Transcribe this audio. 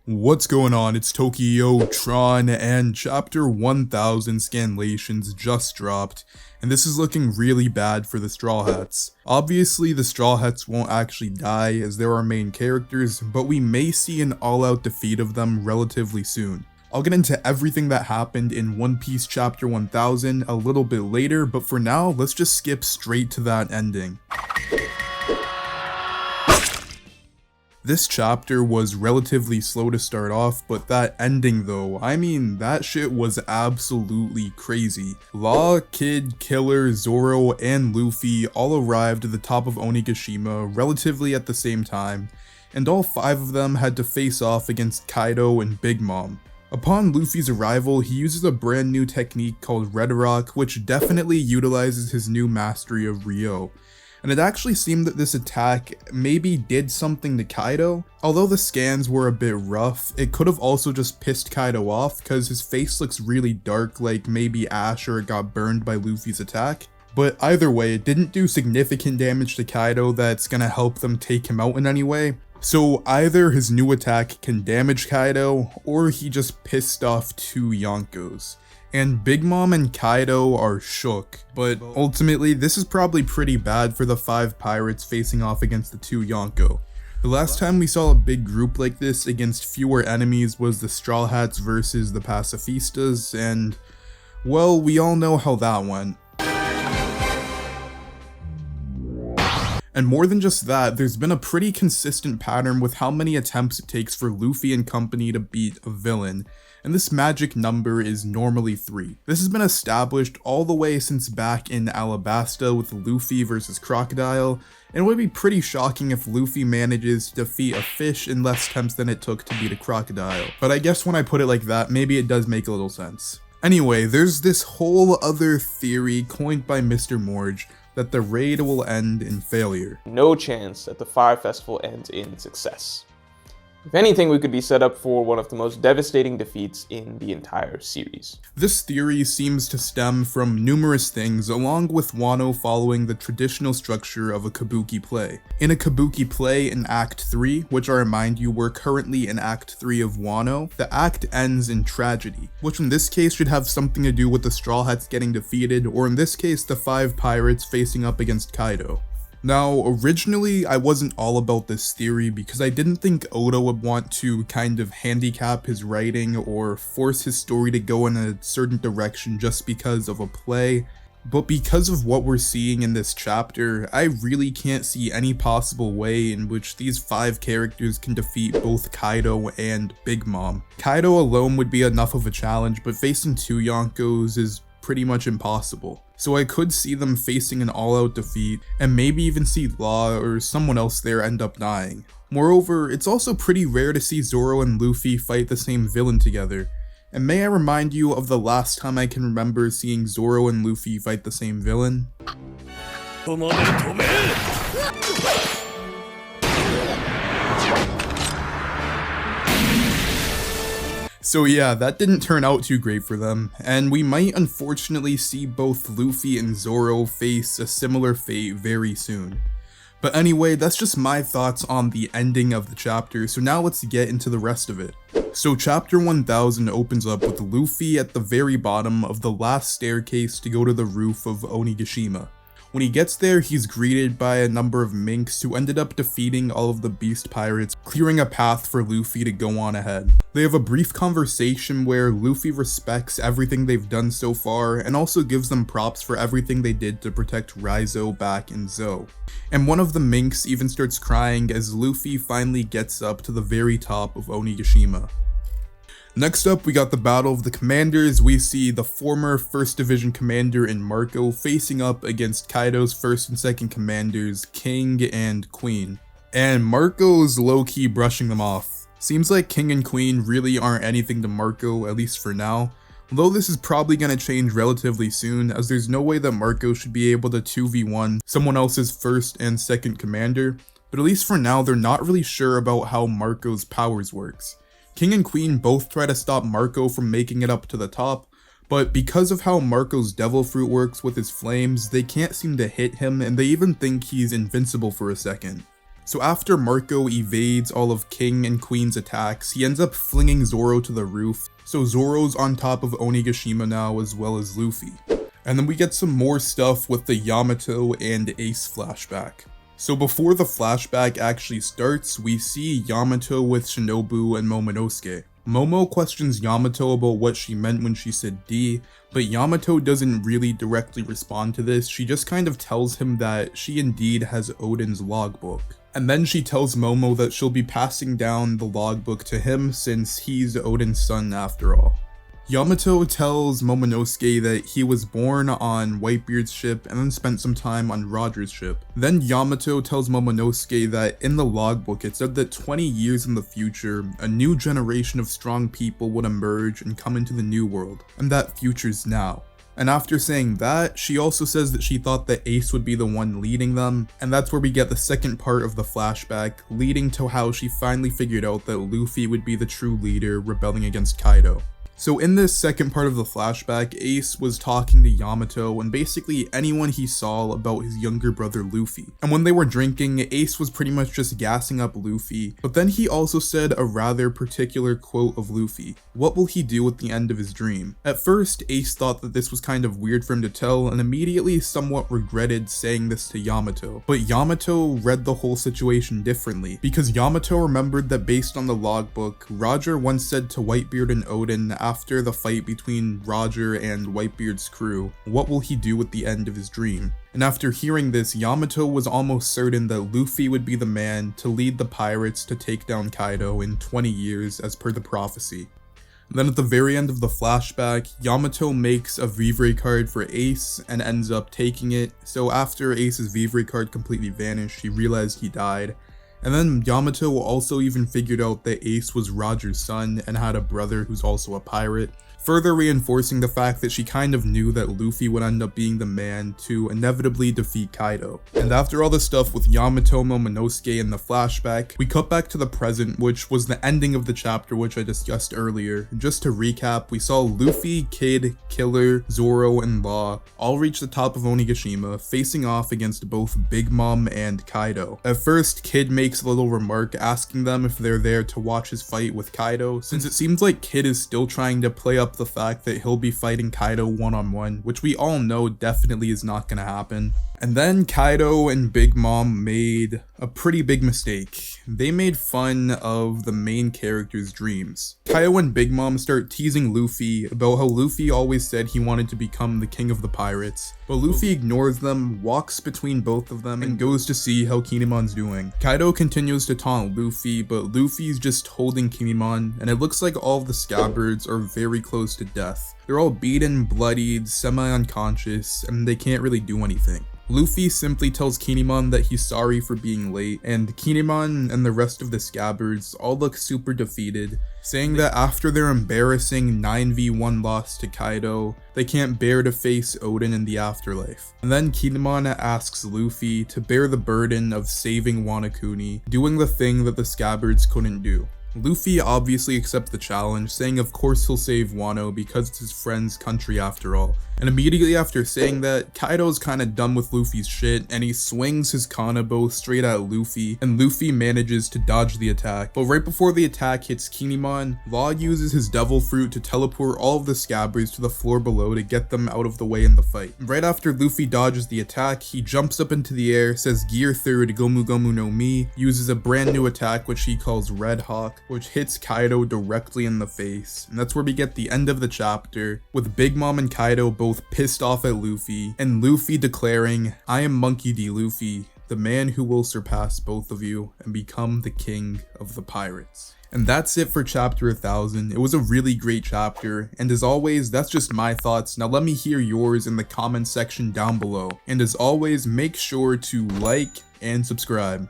What's going on? It's TokyoTron, and Chapter 1000 Scanlations just dropped, and this is looking really bad for the Strawhats. Obviously, the Strawhats won't actually die as they're our main characters, but we may see an all-out defeat of them relatively soon. I'll get into everything that happened in One Piece Chapter 1000 a little bit later, but for now, let's just skip straight to that ending. This chapter was relatively slow to start off, but that ending though, I mean, that shit was absolutely crazy. Law, Kid, Killer, Zoro, and Luffy all arrived at the top of Onigashima relatively at the same time, and all 5 of them had to face off against Kaido and Big Mom. Upon Luffy's arrival, he uses a brand new technique called Red Rock, which definitely utilizes his new mastery of Ryo. And it actually seemed that this attack maybe did something to Kaido. Although the scans were a bit rough, it could have also just pissed Kaido off because his face looks really dark, like maybe ash or it got burned by Luffy's attack. But either way, it didn't do significant damage to Kaido that's gonna help them take him out in any way. So either his new attack can damage Kaido, or he just pissed off 2 Yonkos. And Big Mom and Kaido are shook, but ultimately this is probably pretty bad for the 5 pirates facing off against the 2 Yonko. The last time we saw a big group like this against fewer enemies was the Strawhats versus the Pacifistas, and well, we all know how that went. And more than just that, there's been a pretty consistent pattern with how many attempts it takes for Luffy and company to beat a villain, and this magic number is normally 3. This has been established all the way since back in Alabasta with Luffy versus Crocodile, and it would be pretty shocking if Luffy manages to defeat a fish in less attempts than it took to beat a crocodile. But I guess when I put it like that, maybe it does make a little sense. Anyway, there's this whole other theory coined by Mr. Morge that the raid will end in failure. No chance that the Fire Festival ends in success. If anything, we could be set up for one of the most devastating defeats in the entire series. This theory seems to stem from numerous things, along with Wano following the traditional structure of a kabuki play. In a kabuki play in Act 3, which I remind you we're currently in Act 3 of Wano, the act ends in tragedy, which in this case should have something to do with the Straw Hats getting defeated, or in this case the 5 pirates facing up against Kaido. Now, originally, I wasn't all about this theory because I didn't think Oda would want to kind of handicap his writing or force his story to go in a certain direction just because of a play, but because of what we're seeing in this chapter, I really can't see any possible way in which these 5 characters can defeat both Kaido and Big Mom. Kaido alone would be enough of a challenge, but facing 2 Yonkos is pretty much impossible. So I could see them facing an all-out defeat, and maybe even see Law or someone else there end up dying. Moreover, it's also pretty rare to see Zoro and Luffy fight the same villain together. And may I remind you of the last time I can remember seeing Zoro and Luffy fight the same villain? So yeah, that didn't turn out too great for them, and we might unfortunately see both Luffy and Zoro face a similar fate very soon. But anyway, that's just my thoughts on the ending of the chapter, so now let's get into the rest of it. So chapter 1000 opens up with Luffy at the very bottom of the last staircase to go to the roof of Onigashima. When he gets there, he's greeted by a number of minks who ended up defeating all of the beast pirates, clearing a path for Luffy to go on ahead. They have a brief conversation where Luffy respects everything they've done so far and also gives them props for everything they did to protect Raizo back in Zou. And one of the minks even starts crying as Luffy finally gets up to the very top of Onigashima. Next up, we got the Battle of the Commanders. We see the former 1st Division commander in Marco facing up against Kaido's 1st and 2nd commanders, King and Queen. And Marco's low-key brushing them off. Seems like King and Queen really aren't anything to Marco, at least for now. Although this is probably going to change relatively soon, as there's no way that Marco should be able to 2v1 someone else's 1st and 2nd commander. But at least for now, they're not really sure about how Marco's powers works. King and Queen both try to stop Marco from making it up to the top, but because of how Marco's devil fruit works with his flames, they can't seem to hit him and they even think he's invincible for a second. So after Marco evades all of King and Queen's attacks, he ends up flinging Zoro to the roof, so Zoro's on top of Onigashima now as well as Luffy. And then we get some more stuff with the Yamato and Ace flashback. So before the flashback actually starts, we see Yamato with Shinobu and Momonosuke. Momo questions Yamato about what she meant when she said D, but Yamato doesn't really directly respond to this. She just kind of tells him that she indeed has Odin's logbook. And then she tells Momo that she'll be passing down the logbook to him since he's Odin's son after all. Yamato tells Momonosuke that he was born on Whitebeard's ship and then spent some time on Roger's ship. Then Yamato tells Momonosuke that in the logbook it said that 20 years in the future, a new generation of strong people would emerge and come into the new world, and that future's now. And after saying that, she also says that she thought that Ace would be the one leading them, and that's where we get the second part of the flashback, leading to how she finally figured out that Luffy would be the true leader rebelling against Kaido. So in this second part of the flashback, Ace was talking to Yamato and basically anyone he saw about his younger brother Luffy. And when they were drinking, Ace was pretty much just gassing up Luffy, but then he also said a rather particular quote of Luffy. What will he do at the end of his dream? At first, Ace thought that this was kind of weird for him to tell and immediately somewhat regretted saying this to Yamato. But Yamato read the whole situation differently, because Yamato remembered that based on the logbook, Roger once said to Whitebeard and Odin after the fight between Roger and Whitebeard's crew, what will he do at the end of his dream? And after hearing this, Yamato was almost certain that Luffy would be the man to lead the pirates to take down Kaido in 20 years as per the prophecy. Then at the very end of the flashback, Yamato makes a Vivre card for Ace and ends up taking it, so after Ace's Vivre card completely vanished, he realized he died. And then Yamato also even figured out that Ace was Roger's son and had a brother who's also a pirate, further reinforcing the fact that she kind of knew that Luffy would end up being the man to inevitably defeat Kaido. And after all this stuff with Yamato, Momonosuke, and the flashback, we cut back to the present, which was the ending of the chapter which I discussed earlier. Just to recap, we saw Luffy, Kid, Killer, Zoro, and Law all reach the top of Onigashima, facing off against both Big Mom and Kaido. At first, Kid makes a little remark asking them if they're there to watch his fight with Kaido, since it seems like Kid is still trying to play up the fact that he'll be fighting Kaido one-on-one, which we all know definitely is not gonna happen. And then Kaido and Big Mom made a pretty big mistake. They made fun of the main character's dreams. Kaido and Big Mom start teasing Luffy about how Luffy always said he wanted to become the king of the pirates, but Luffy ignores them, walks between both of them, and goes to see how Kinemon's doing. Kaido continues to taunt Luffy, but Luffy's just holding Kinemon, and it looks like all of the scabbards are very close to death. They're all beaten, bloodied, semi-unconscious, and they can't really do anything. Luffy simply tells Kinemon that he's sorry for being late, and Kinemon and the rest of the scabbards all look super defeated, saying that after their embarrassing 9v1 loss to Kaido, they can't bear to face Odin in the afterlife. And then Kinemon asks Luffy to bear the burden of saving Wano Kuni, doing the thing that the scabbards couldn't do. Luffy obviously accepts the challenge, saying of course he'll save Wano because it's his friend's country after all. And immediately after saying that, Kaido's kinda done with Luffy's shit, and he swings his Kanabo straight at Luffy, and Luffy manages to dodge the attack. But right before the attack hits Kinemon, Law uses his Devil Fruit to teleport all of the scabbards to the floor below to get them out of the way in the fight. Right after Luffy dodges the attack, he jumps up into the air, says Gear 3rd Gomu Gomu no Mi, uses a brand new attack which he calls Red Hawk, which hits Kaido directly in the face. And that's where we get the end of the chapter, with Big Mom and Kaido both pissed off at Luffy, and Luffy declaring, "I am Monkey D. Luffy, the man who will surpass both of you and become the king of the pirates." And that's it for chapter 1000. It was a really great chapter, and as always, that's just my thoughts. Now let me hear yours in the comment section down below. And as always, make sure to like and subscribe.